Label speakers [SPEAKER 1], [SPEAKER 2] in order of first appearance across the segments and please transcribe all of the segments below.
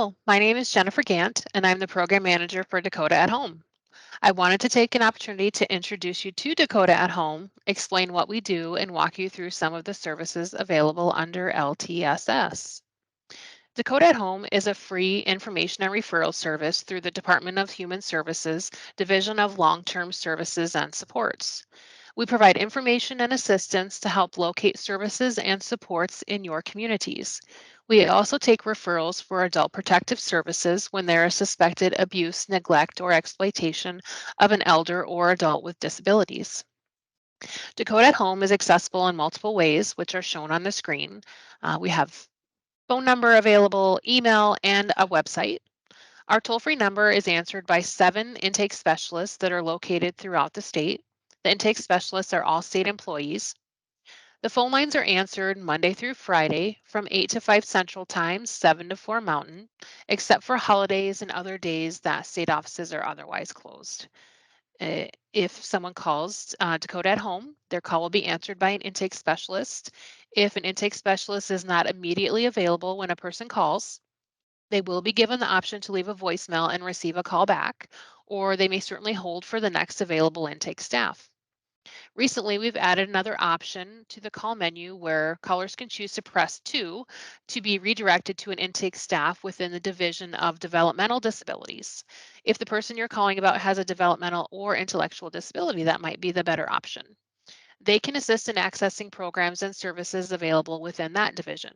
[SPEAKER 1] Hello, my name is Jennifer Gant, and I'm the Program Manager for Dakota at Home. I wanted to take an opportunity to introduce you to Dakota at Home, explain what we do, and walk you through some of the services available under LTSS. Dakota at Home is a free information and referral service through the Department of Human Services, Division of Long-Term Services and Supports. We provide information and assistance to help locate services and supports in your communities. We also take referrals for adult protective services when there is suspected abuse, neglect, or exploitation of an elder or adult with disabilities. Dakota at Home is accessible in multiple ways, which are shown on the screen. We have phone number available, email, and a website. Our toll-free number is answered by 7 intake specialists that are located throughout the state. The intake specialists are all state employees. The phone lines are answered Monday through Friday from 8 to 5 Central Time, 7 to 4 Mountain, except for holidays and other days that state offices are otherwise closed. If someone calls Dakota at Home, their call will be answered by an intake specialist. If an intake specialist is not immediately available when a person calls, they will be given the option to leave a voicemail and receive a call back, or they may certainly hold for the next available intake staff. Recently, we've added another option to the call menu where callers can choose to press 2 to be redirected to an intake staff within the Division of Developmental Disabilities. If the person you're calling about has a developmental or intellectual disability, that might be the better option. They can assist in accessing programs and services available within that division.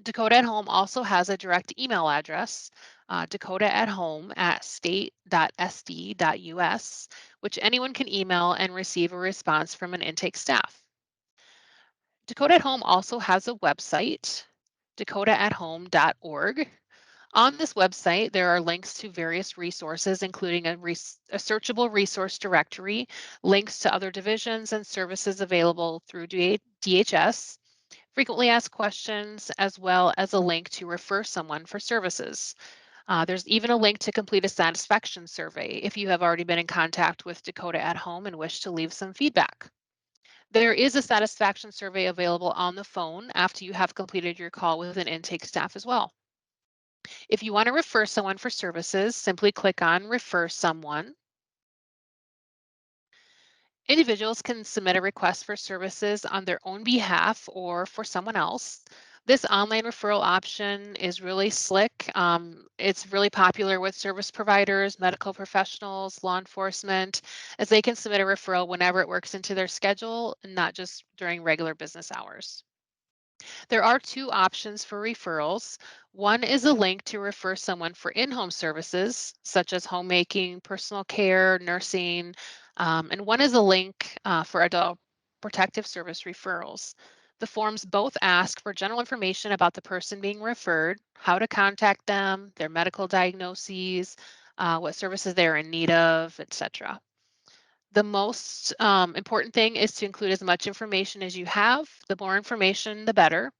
[SPEAKER 1] Dakota at Home also has a direct email address, dakota@home@state.sd.us, which anyone can email and receive a response from an intake staff. Dakota at Home also has a website, dakotaathome.org. On this website, there are links to various resources, including a searchable resource directory, links to other divisions and services available through DHS, frequently asked questions, as well as a link to refer someone for services. There's even a link to complete a satisfaction survey if you have already been in contact with Dakota at Home and wish to leave some feedback. There is a satisfaction survey available on the phone after you have completed your call with an intake staff as well. If you want to refer someone for services, simply click on Refer Someone. Individuals can submit a request for services on their own behalf or for someone else. This online referral option is really slick. It's really popular with service providers, medical professionals, law enforcement, as they can submit a referral whenever it works into their schedule and not just during regular business hours. There are 2 options for referrals. One is a link to refer someone for in-home services, such as homemaking, personal care, nursing, and one is a link for adult protective service referrals. The forms both ask for general information about the person being referred, how to contact them, their medical diagnoses, what services they're in need of, etc. The most important thing is to include as much information as you have. The more information, the better.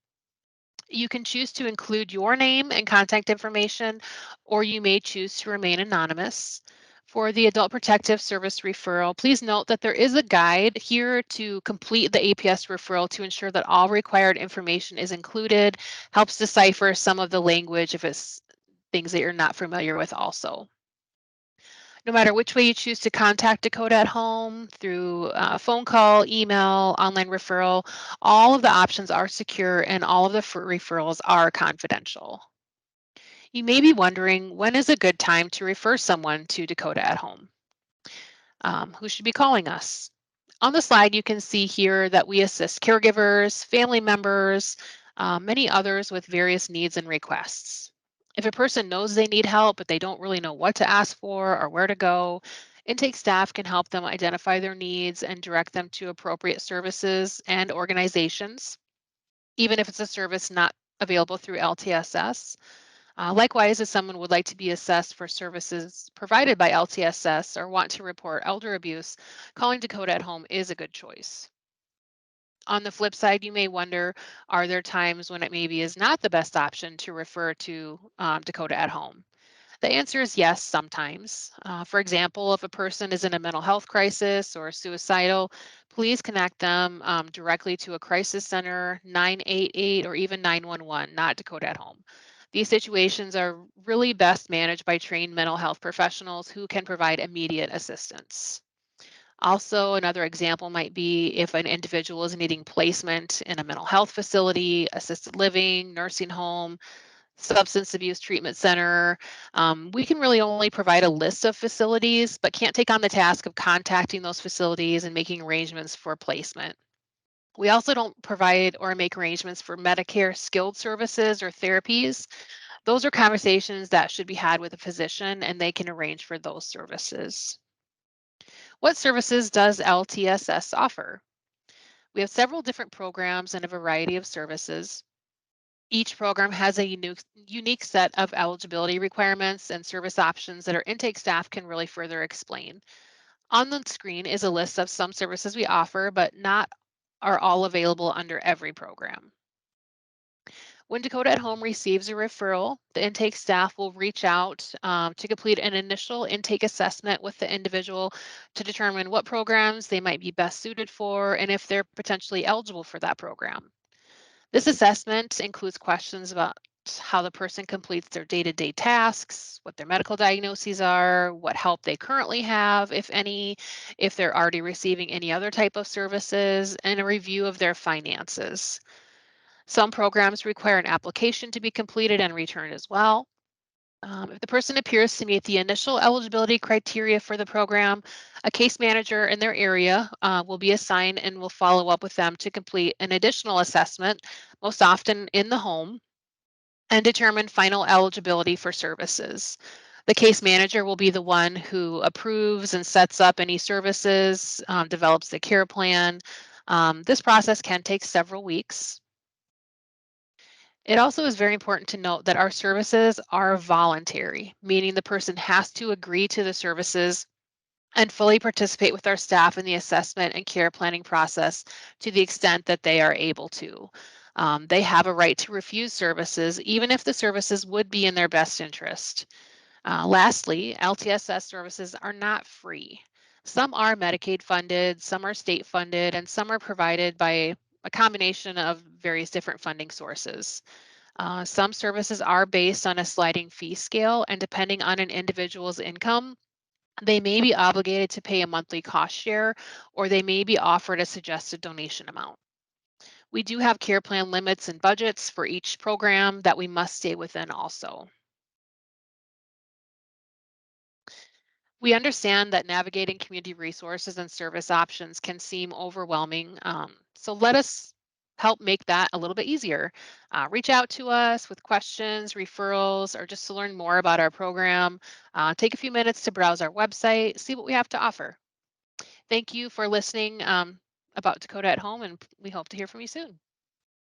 [SPEAKER 1] You can choose to include your name and contact information, or you may choose to remain anonymous. For the Adult Protective Service referral, please note that there is a guide here to complete the APS referral to ensure that all required information is included, helps decipher some of the language if it's things that you're not familiar with also. No matter which way you choose to contact Dakota at Home, through phone call, email, online referral, all of the options are secure and all of the referrals are confidential. You may be wondering, when is a good time to refer someone to Dakota at Home? Who should be calling us? On the slide, you can see here that we assist caregivers, family members, many others with various needs and requests. If a person knows they need help, but they don't really know what to ask for or where to go, intake staff can help them identify their needs and direct them to appropriate services and organizations, even if it's a service not available through LTSS. Likewise, if someone would like to be assessed for services provided by LTSS or want to report elder abuse, calling Dakota at Home is a good choice. On the flip side, you may wonder, are there times when it maybe is not the best option to refer to Dakota at Home? The answer is yes, sometimes. For example, if a person is in a mental health crisis or suicidal, please connect them directly to a crisis center, 988, or even 911, not Dakota at Home. These situations are really best managed by trained mental health professionals who can provide immediate assistance. Also, another example might be if an individual is needing placement in a mental health facility, assisted living, nursing home, substance abuse treatment center. We can really only provide a list of facilities, but can't take on the task of contacting those facilities and making arrangements for placement. We also don't provide or make arrangements for Medicare skilled services or therapies. Those are conversations that should be had with a physician, and they can arrange for those services. What services does LTSS offer? We have several different programs and a variety of services. Each program has a unique set of eligibility requirements and service options that our intake staff can really further explain. On the screen is a list of some services we offer, but not are all available under every program. When Dakota at Home receives a referral, the intake staff will reach out to complete an initial intake assessment with the individual to determine what programs they might be best suited for and if they're potentially eligible for that program. This assessment includes questions about how the person completes their day to day tasks, what their medical diagnoses are, what help they currently have, if any, if they're already receiving any other type of services, and a review of their finances. Some programs require an application to be completed and returned as well. If the person appears to meet the initial eligibility criteria for the program, a case manager in their area will be assigned and will follow up with them to complete an additional assessment, most often in the home, and determine final eligibility for services. The case manager will be the one who approves and sets up any services, develops the care plan. This process can take several weeks. It also is very important to note that our services are voluntary, meaning the person has to agree to the services and fully participate with our staff in the assessment and care planning process to the extent that they are able to. They have a right to refuse services, even if the services would be in their best interest. Lastly, LTSS services are not free. Some are Medicaid funded, some are state funded, and some are provided by a combination of various different funding sources. Some services are based on a sliding fee scale, and depending on an individual's income, they may be obligated to pay a monthly cost share, or they may be offered a suggested donation amount. We do have care plan limits and budgets for each program that we must stay within also. We understand that navigating community resources and service options can seem overwhelming. So let us help make that a little bit easier. Reach out to us with questions, referrals, or just to learn more about our program. Take a few minutes to browse our website, see what we have to offer. Thank you for listening about Dakota at Home, and we hope to hear from you soon.